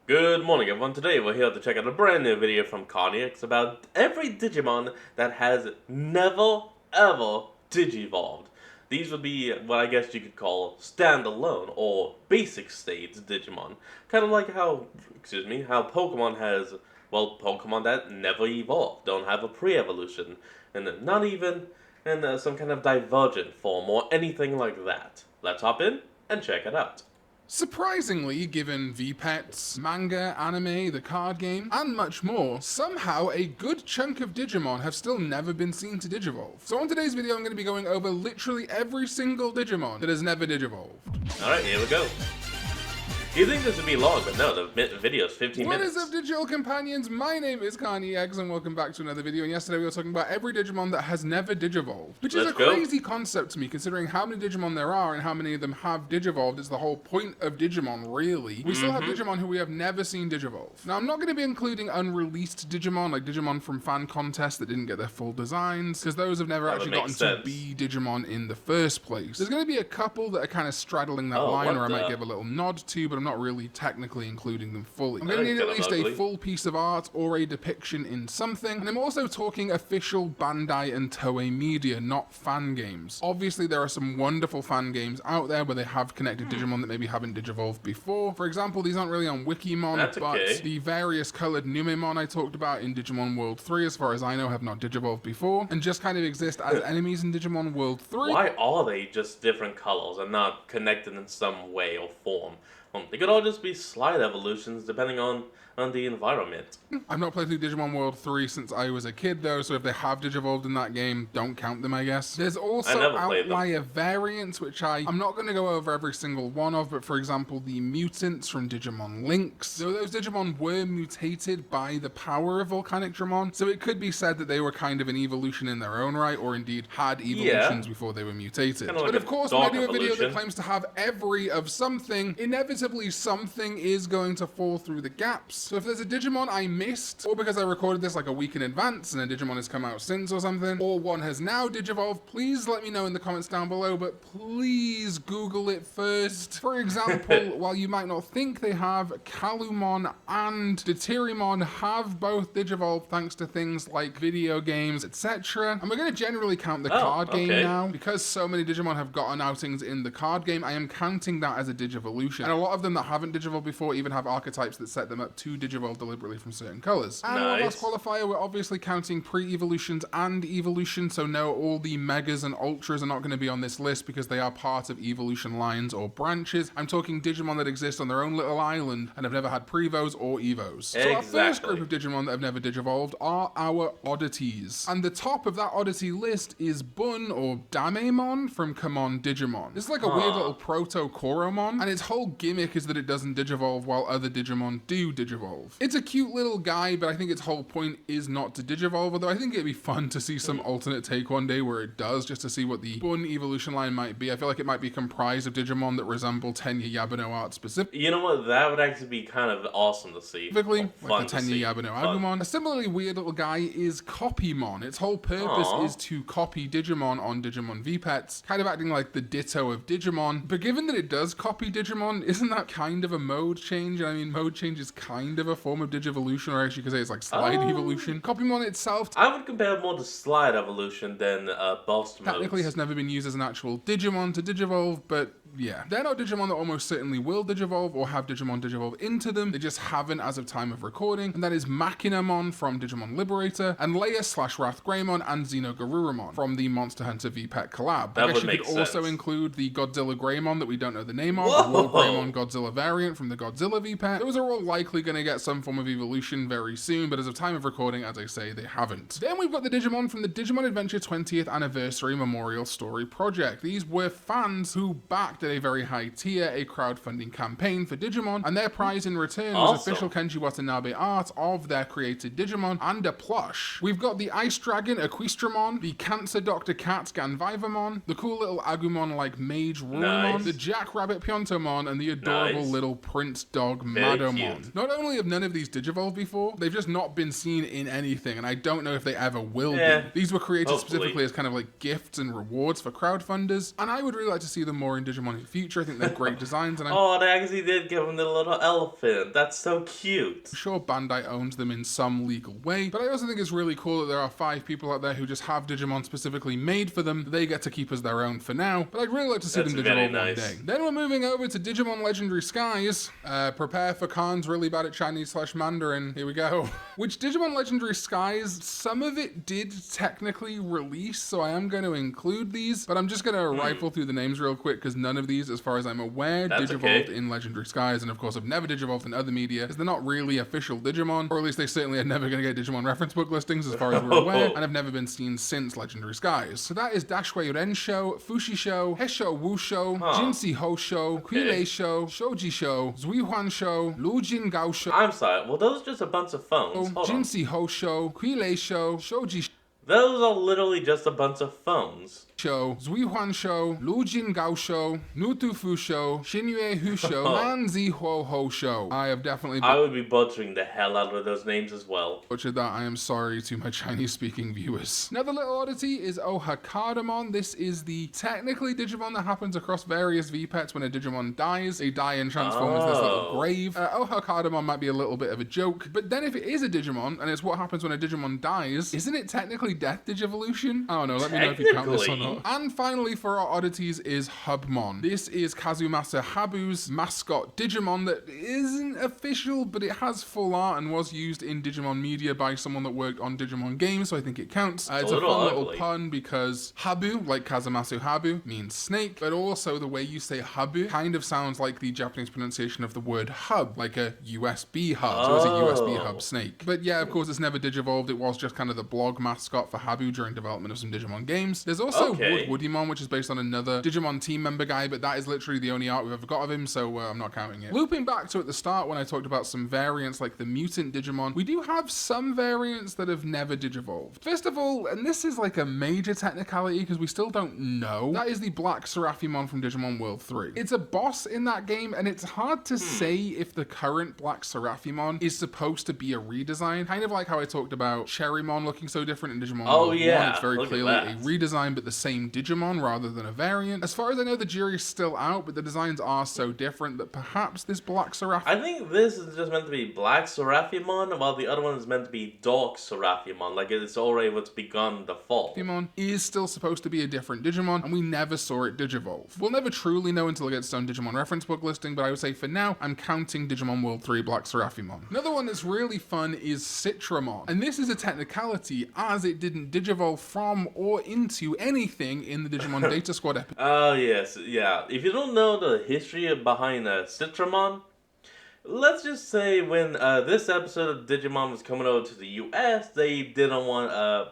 Good morning everyone, today we're here to check out a brand new video from Carnix about every Digimon that has never ever Digivolved. These would be what I guess you could call standalone or basic state Digimon. Kind of like how Pokemon has, well, Pokemon that never evolved, don't have a pre-evolution, and not even in some kind of divergent form or anything like that. Let's hop in and check it out. Surprisingly, given VPETs, manga, anime, the card game, and much more, somehow a good chunk of Digimon have still never been seen to Digivolve. So on today's video I'm going to be going over literally every single Digimon that has never Digivolved. Alright, here we go. You think this would be long, but no, the video is 15 minutes. What is up, digital companions? My name is CarnyX, and welcome back to another video. And yesterday we were talking about every Digimon that has never Digivolved, which is a crazy concept to me, considering how many Digimon there are and how many of them have Digivolved. It's the whole point of Digimon, really. We still have Digimon who we have never seen Digivolve. Now, I'm not going to be including unreleased Digimon, like Digimon from fan contests that didn't get their full designs, because those have never actually gotten to be Digimon in the first place. There's going to be a couple that are kind of straddling that line, or I might give a little nod to, but I'm not really technically including them fully. I'm going to need at least a full piece of art or a depiction in something, and I'm also talking official Bandai and Toei media, not fan games. Obviously, there are some wonderful fan games out there where they have connected Digimon that maybe haven't Digivolved before. For example, these aren't really on Wikimon, but the various colored Numemon I talked about in Digimon World 3, as far as I know, have not Digivolved before, and just kind of exist as enemies in Digimon World 3. Why are they just different colors and not connected in some way or form? They could all just be slight evolutions depending on the environment. I've not played through Digimon World 3 since I was a kid though, so if they have Digivolved in that game, don't count them, I guess. There's also outlier variants, which I'm not going to go over every single one of, but for example, the mutants from Digimon Lynx. So those Digimon were mutated by the power of Volcanic Dramon, so it could be said that they were kind of an evolution in their own right, or indeed had evolutions before they were mutated. But of course, when I do a video that claims to have every of something, inevitably something is going to fall through the gaps. So if there's a Digimon I missed, or because I recorded this like a week in advance and a Digimon has come out since or something, or one has now Digivolved, please let me know in the comments down below, but please Google it first. For example, while you might not think they have, Kalumon and Deuterimon have both Digivolved thanks to things like video games, etc. And we're going to generally count the card game now. Because so many Digimon have gotten outings in the card game, I am counting that as a Digivolution. And a lot of them that haven't Digivolved before even have archetypes that set them up to Digivolve deliberately from certain colors. And one last qualifier, we're obviously counting pre-evolutions and evolution, so no, all the megas and ultras are not going to be on this list because they are part of evolution lines or branches. I'm talking Digimon that exist on their own little island and have never had prevos or evos. So our first group of Digimon that have never Digivolved are our oddities. And the top of that oddity list is Bun or Damemon from Come On Digimon. It's like a weird little proto-Koromon, and its whole gimmick is that it doesn't Digivolve while other Digimon do Digivolve. It's a cute little guy, but I think its whole point is not to Digivolve, although I think it'd be fun to see some alternate take one day where it does, just to see what the Bun evolution line might be. I feel like it might be comprised of Digimon that resemble Tenya Yabano art specifically. You know what, that would actually be kind of awesome to see. Specifically, like the Tenya Yabano Agumon. A similarly weird little guy is Copymon. Its whole purpose is to copy Digimon on Digimon VPETs, kind of acting like the ditto of Digimon. But given that it does copy Digimon, isn't that kind of a mode change? I mean, mode change is kind of a form of Digivolution, or actually you could say it's like slide evolution. Copymon itself, I would compare it more to slide evolution than burst modes. Technically has never been used as an actual Digimon to Digivolve, but yeah. They're not Digimon that almost certainly will Digivolve or have Digimon Digivolve into them. They just haven't as of time of recording, and that is Machinamon from Digimon Liberator, and Leia/Wrath Greymon and Xenogarurumon from the Monster Hunter VPET collab. I guess you could also include the Godzilla Greymon that we don't know the name of, the War Greymon Godzilla variant from the Godzilla VPET. Those are all likely going to get some form of evolution very soon, but as of time of recording, as I say, they haven't. Then we've got the Digimon from the Digimon Adventure 20th Anniversary Memorial Story Project. These were fans who backed at a very high tier a crowdfunding campaign for Digimon, and their prize in return was official Kenji Watanabe art of their created Digimon and a plush. We've got the Ice Dragon Equistramon, the Cancer Dr. Cat Ganvivamon, the cool little Agumon like Mage Rurimon, the Jackrabbit Piontomon, and the adorable little Prince Dog Madomon. Not only have none of these Digivolved before, they've just not been seen in anything, and I don't know if they ever will be. These were created specifically as kind of like gifts and rewards for crowdfunders, and I would really like to see them more in Digimon Digimon in the future. I think they're great designs. And oh, they actually did give him the little elephant. That's so cute. I'm sure Bandai owns them in some legal way, but I also think it's really cool that there are 5 people out there who just have Digimon specifically made for them. They get to keep as their own for now, but I'd really like to see them Digivolve one day. Then we're moving over to Digimon Legendary Skies. Prepare for Khan's really bad at Chinese/Mandarin. Here we go. Which Digimon Legendary Skies, some of it did technically release, so I am going to include these, but I'm just going to rifle through the names real quick because none of these, as far as I'm aware, Digivolved in Legendary Skies, and of course have never Digivolved in other media, because they're not really official Digimon, or at least they certainly are never going to get Digimon reference book listings as far as we're aware, and have never been seen since Legendary Skies. So that is Dashui Rensho, Fushi-sho, Hesho Wusho, Jinsei Hosho, Kuilei Sho, Shoji Sho, Zuihuan Sho, Lujin Gao Sho. I'm sorry, well those are just a bunch of phones. Jinsei Hosho, Kuilei Sho, Shoji Sho. Those are literally just a bunch of phones. Show, Zuihuan Show, Lujin Gao Show, Nutufu Show, Xinyue Hu Show, Manzi Ho Ho Show. I have definitely I would be butchering the hell out of those names as well. Butchered that. I am sorry to my Chinese-speaking viewers. Another little oddity is Ohakadamon. This is the technically Digimon that happens across various V-Pets when a Digimon dies. They die and transform into this little grave. Ohakadamon might be a little bit of a joke, but then if it is a Digimon, and it's what happens when a Digimon dies, isn't it technically Death Digivolution? I don't know. Let me know if you count this or not. And finally for our oddities is Hubmon. This is Kazumasa Habu's mascot Digimon that isn't official, but it has full art and was used in Digimon media by someone that worked on Digimon games, so I think it counts. It's a fun little pun because Habu, like Kazumasu Habu, means snake, but also the way you say Habu kind of sounds like the Japanese pronunciation of the word hub, like a USB hub. So it's a USB hub snake. But yeah, of course, it's never Digivolved. It was just kind of the blog mascot for Habu during development of some Digimon games. There's also Woodymon, which is based on another Digimon team member guy, but that is literally the only art we've ever got of him, so I'm not counting it. Looping back to at the start when I talked about some variants like the Mutant Digimon, we do have some variants that have never Digivolved. First of all, and this is like a major technicality because we still don't know, that is the Black Seraphimon from Digimon World 3. It's a boss in that game, and it's hard to say if the current Black Seraphimon is supposed to be a redesign, kind of like how I talked about Cherrymon looking so different in Digimon World 1. It's very clearly a redesign, but the same Digimon rather than a variant. As far as I know, the jury's still out, but the designs are so different that perhaps this Black Seraphimon... I think this is just meant to be Black Seraphimon, while the other one is meant to be Dark Seraphimon, like it's already what's begun the fall. Seraphimon is still supposed to be a different Digimon, and we never saw it Digivolve. We'll never truly know until it gets its own Digimon reference book listing, but I would say for now, I'm counting Digimon World 3 Black Seraphimon. Another one that's really fun is Citramon, and this is a technicality as it didn't Digivolve from or into anything in the Digimon Data Squad episode. Oh, yes, yeah. If you don't know the history behind Citramon, let's just say when this episode of Digimon was coming over to the US, they didn't want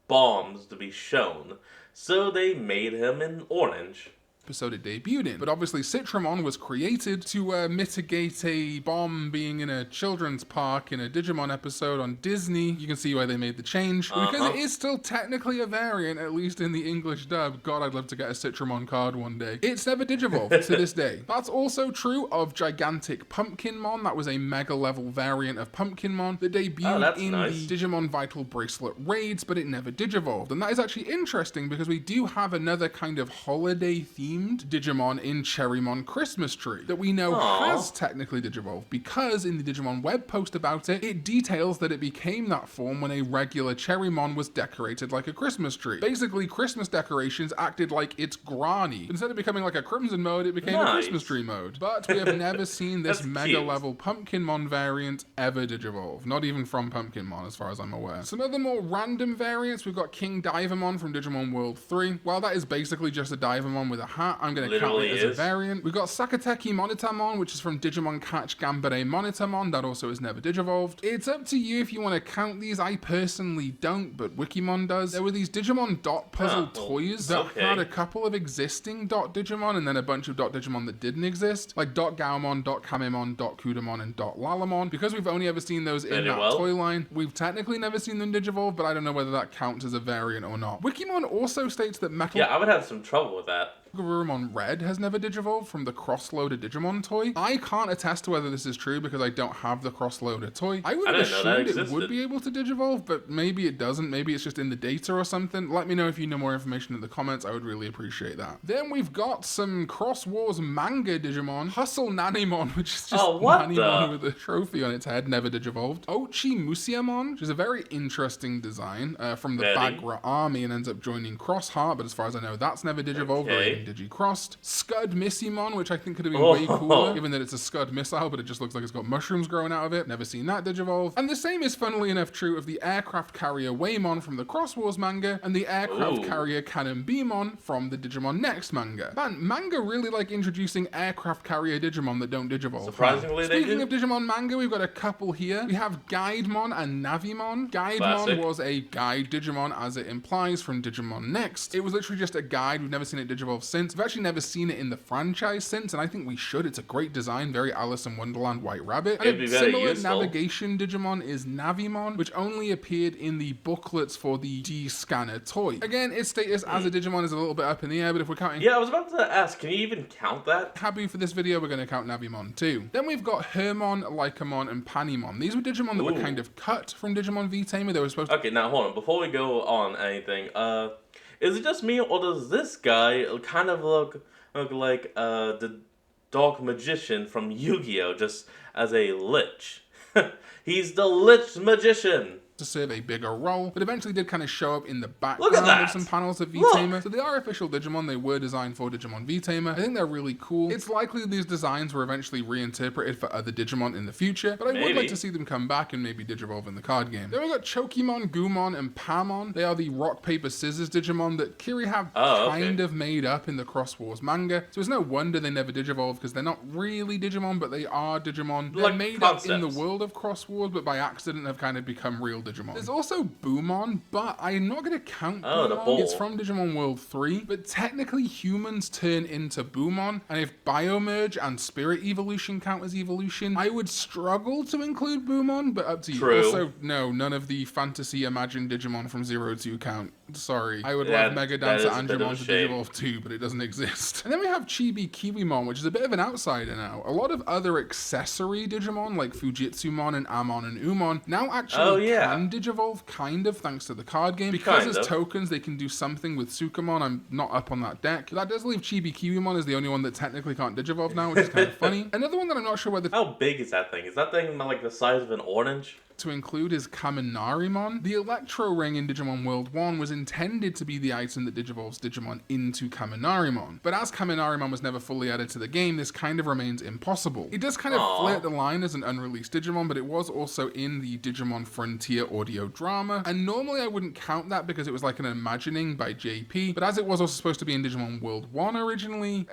bombs to be shown, so they made him in orange. Episode it debuted in. But obviously Citramon was created to mitigate a bomb being in a children's park in a Digimon episode on Disney. You can see why they made the change. Because it is still technically a variant, at least in the English dub. God, I'd love to get a Citramon card one day. It's never Digivolved to this day. That's also true of Gigantic Pumpkinmon. That was a mega level variant of Pumpkinmon that debuted in the Digimon Vital Bracelet raids, but it never Digivolved. And that is actually interesting because we do have another kind of holiday theme Digimon in Cherrymon Christmas Tree that we know has technically Digivolved because in the Digimon web post about it, it details that it became that form when a regular Cherrymon was decorated like a Christmas tree. Basically, Christmas decorations acted like its granny. Instead of becoming like a Crimson mode, it became a Christmas tree mode. But we have never seen this mega level Pumpkinmon variant ever Digivolve. Not even from Pumpkinmon as far as I'm aware. Some other more random variants, we've got King Divamon from Digimon World 3. While that is basically just a Divamon with a hat, I'm going to count it as a variant. We've got Sakateki Monitamon, which is from Digimon Catch Gambare Monitamon. That also is never Digivolved. It's up to you if you want to count these. I personally don't, but Wikimon does. There were these Digimon Dot Puzzle toys that had a couple of existing Dot Digimon and then a bunch of Dot Digimon that didn't exist, like Dot Gaomon, Dot Kamemon, Dot Kudamon, and Dot Lalamon. Because we've only ever seen those in that toy line, we've technically never seen them Digivolve, but I don't know whether that counts as a variant or not. Wikimon also states that Metal... Yeah, I would have some trouble with that. Garurumon Red has never digivolved from the cross-loader Digimon toy. I can't attest to whether this is true because I don't have the cross-loader toy. I would have assumed it would be able to digivolve, but maybe it doesn't. Maybe it's just in the data or something. Let me know if you know more information in the comments. I would really appreciate that. Then we've got some Cross Wars manga Digimon. Hustle Nanimon, which is just Nanimon with a trophy on its head, never digivolved. Ochi Musiamon, which is a very interesting design from the Bagra army and ends up joining Crossheart, but as far as I know, that's never digivolved or even digicrossed. Scud Missimon, which I think could have been way cooler, given that it's a Scud missile, but it just looks like it's got mushrooms growing out of it. Never seen that digivolve. And the same is funnily enough true of the aircraft carrier Waymon from the Cross Wars manga and the aircraft carrier Cannon Beamon from the Digimon Next manga. Man, manga really like introducing aircraft carrier Digimon that don't digivolve. Surprisingly, Speaking of Digimon manga, we've got a couple here. We have Guidemon and Navimon. Guidemon was a guide Digimon, as it implies, from Digimon Next. It was literally just a guide. We've never seen it digivolve since. We've actually never seen it in the franchise since, and I think we should. It's a great design, very Alice in Wonderland White Rabbit. And a similar navigation Digimon is Navimon, which only appeared in the booklets for the D-Scanner toy. Again, its status as a Digimon is a little bit up in the air, but if we're counting... Yeah, I was about to ask, can you even count that? Happy for this video, we're going to count Navimon too. Then we've got Hermon, Lycamon, and Panimon. These were Digimon that were kind of cut from Digimon V-Tamer. They were supposed to... Okay, now hold on. Before we go on anything, is it just me, or does this guy kind of look like the Dark Magician from Yu-Gi-Oh! Just as a Lich? He's the Lich Magician! To serve a bigger role, but eventually did kind of show up in the background of some panels of V-Tamer. So they are official Digimon. They were designed for Digimon V-Tamer. I think they're really cool. It's likely these designs were eventually reinterpreted for other Digimon in the future, but I would like to see them come back and maybe digivolve in the card game. Then we got Chokimon, Gumon, and Pamon. They are the rock, paper, scissors Digimon that Kiri have kind of made up in the Cross Wars manga. So it's no wonder they never digivolve, because they're not really Digimon, but they are Digimon. They're made up in the world of Cross Wars, but by accident have kind of become real Digimon. There's also Boomon, but I'm not going to count Boomon. It's from Digimon World 3, but technically humans turn into Boomon, and if Biomerge and Spirit Evolution count as evolution, I would struggle to include Boomon, but up to you. Also, no, none of the fantasy imagined Digimon from 0-2 count. Sorry. I would love Mega Dancer Angemon to Digivolve too, but it doesn't exist. And then we have Chibi Kiwimon, which is a bit of an outsider now. A lot of other accessory Digimon, like Fujitsumon and Amon and Umon, now actually can Digivolve, kind of, thanks to the card game. Because as tokens, they can do something with Sukamon. I'm not up on that deck. That does leave Chibi Kiwimon as the only one that technically can't Digivolve now, which is kind of funny. Another one that I'm not sure whether... How big is that thing? Is that thing like the size of an orange? To include is Kaminarimon. The Electro Ring in Digimon World 1 was intended to be the item that digivolves Digimon into Kaminarimon, but as Kaminarimon was never fully added to the game, this kind of remains impossible. It does kind of flirt the line as an unreleased Digimon, but it was also in the Digimon Frontier audio drama, and normally I wouldn't count that because it was like an imagining by JP, but as it was also supposed to be in Digimon World 1 originally,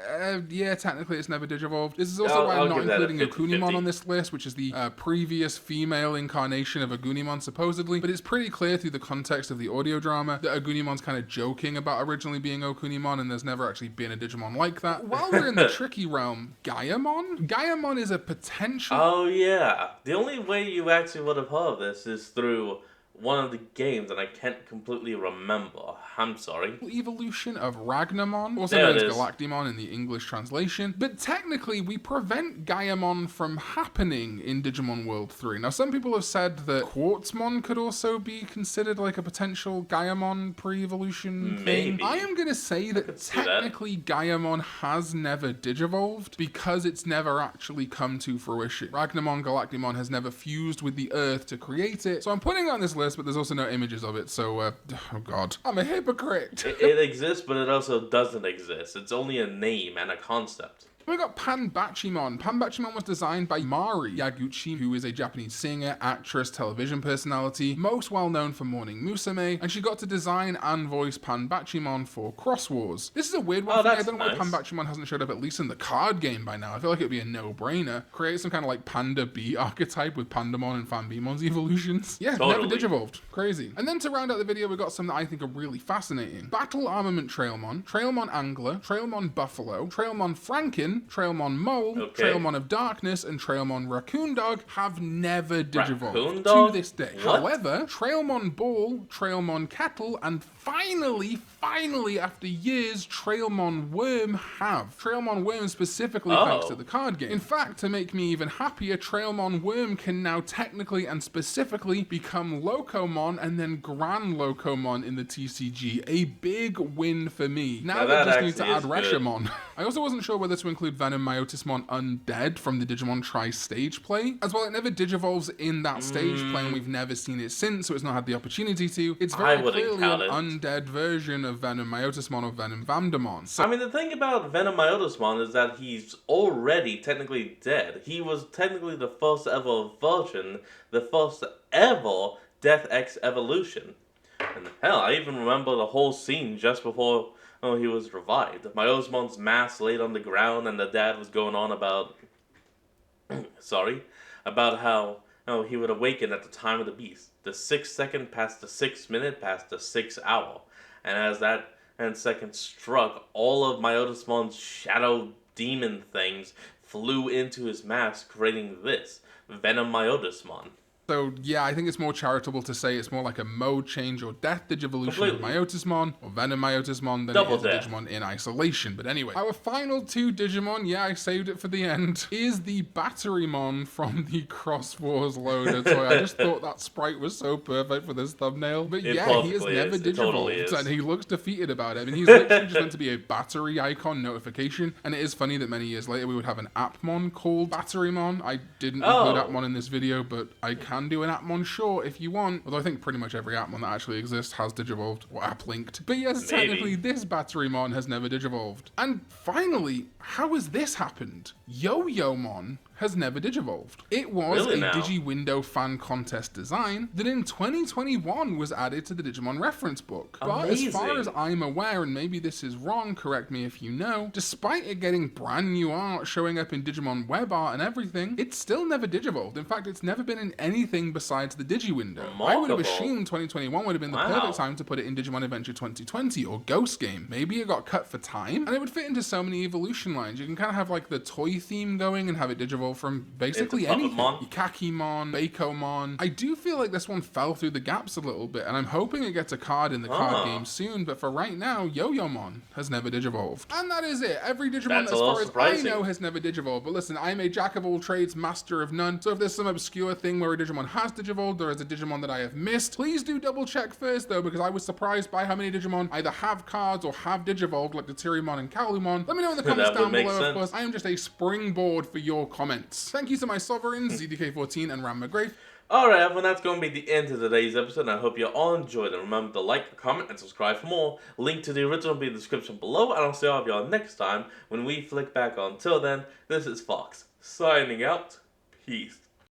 yeah, technically it's never digivolved. This is also why I'm not including Okunimon on this list, which is the previous female incarnation of Agunimon supposedly, but it's pretty clear through the context of the audio drama that Agunimon's kind of joking about originally being Okunimon, and there's never actually been a Digimon like that. While we're in the tricky realm, Gaiamon? Gaiamon is a potential... Oh yeah, the only way you actually would have heard of this is through one of the games, and I can't completely remember. I'm sorry. Evolution of Ragnamon, also known as Galactimon in the English translation. But technically, we prevent Gaiamon from happening in Digimon World 3. Now, some people have said that Quartzmon could also be considered like a potential Gaiamon pre-evolution thing. I am going to say that technically Gaiamon has never digivolved because it's never actually come to fruition. Ragnamon, Galactimon has never fused with the Earth to create it. So I'm putting it on this list, but there's also no images of it. So, oh god, I'm a hypocrite. It exists, but it also doesn't exist. It's only a name and a concept. We got Panbachimon. Panbachimon was designed by Mari Yaguchi, who is a Japanese singer, actress, television personality, most well known for Morning Musume, and she got to design and voice Panbachimon for Cross Wars. This is a weird one for me. I don't know why Panbachimon hasn't showed up at least in the card game by now. I feel like it'd be a no-brainer. Create some kind of like Panda B archetype with Pandamon and Fanbimon's evolutions. Yeah, never digivolved. Crazy. And then to round out the video, we got some that I think are really fascinating. Battle Armament Trailmon, Trailmon Angler, Trailmon Buffalo, Trailmon Franken, Dragon, Trailmon Mole, Trailmon of Darkness, and Trailmon Raccoon Dog have never Digivolved to this day. What? However, Trailmon Ball, Trailmon Cattle, and finally, after years, Trailmon Worm have. Trailmon Worm specifically thanks to the card game. In fact, to make me even happier, Trailmon Worm can now technically and specifically become Locomon and then Gran Locomon in the TCG. A big win for me. Now they just need to add Reshiramon. I also wasn't sure whether to include Venom Myotismon Undead from the Digimon Tri-Stage play. As well, it never Digivolves in that stage play, and we've never seen it since, so it's not had the opportunity to. It's very clearly an undead version of Venom Myotismon or Venom Vandamon. So, I mean, the thing about Venom Myotismon is that he's already technically dead. He was technically the first ever version, the first ever Death X evolution. And hell, I even remember the whole scene just before he was revived. Myotismon's mask laid on the ground, and the dad was going on about about how he would awaken at the time of the beast, the 6th second past the 6th minute past the 6th hour. And as that second struck, all of Myotismon's shadow demon things flew into his mask, creating this Venom Myotismon. So, yeah, I think it's more charitable to say it's more like a mode change or death Digivolution of Myotismon or Venom Myotismon than it is a Digimon in isolation. But anyway, our final two Digimon, yeah, I saved it for the end, is the Batterymon from the Cross Wars loader toy. I just thought that sprite was so perfect for this thumbnail. But yeah, he has never Digivolved, and he looks defeated about it. I mean, he's literally just meant to be a battery icon notification, and it is funny that many years later we would have an Appmon called Batterymon. I didn't include Appmon in this video, but I can do an Appmon, sure, if you want. Although I think pretty much every Appmon that actually exists has Digivolved or App-linked. But yes, technically this Batterymon has never Digivolved. And finally, how has this happened? Yo-Yo-Mon has never Digivolved. It was a Digi-Window fan contest design that in 2021 was added to the Digimon reference book. But as far as I'm aware, and maybe this is wrong, correct me if you know, despite it getting brand new art showing up in Digimon web art and everything, it's still never Digivolved. In fact, it's never been in anything besides the Digi-Window. I would have assumed 2021 would have been the perfect time to put it in Digimon Adventure 2020 or Ghost Game. Maybe it got cut for time, and it would fit into so many evolution lines. You can kind of have like the toy theme going and have it Digivolve from basically anything. Ikakimon, Bakomon. I do feel like this one fell through the gaps a little bit, and I'm hoping it gets a card in the card game soon, but for right now, Yo-Yo-Mon has never Digivolved. And that is it. Every Digimon, as far as I know, has never Digivolved. But listen, I'm a jack of all trades, master of none, so if there's some obscure thing where a Digimon has Digivolved, or is a Digimon that I have missed, please do double check first, though, because I was surprised by how many Digimon either have cards or have Digivolved, like the Tyrimon and Kowloomon. Let me know in the comments down below, of course. I am just a springboard for your comments. Thank you to my sovereigns, ZDK14 and Ram McGrath. Alright everyone, that's going to be the end of today's episode, and I hope you all enjoyed it. Remember to like, comment, and subscribe for more. Link to the original will be in the description below, and I'll see all of y'all next time when we flick back on. Till then, this is Fox, signing out. Peace.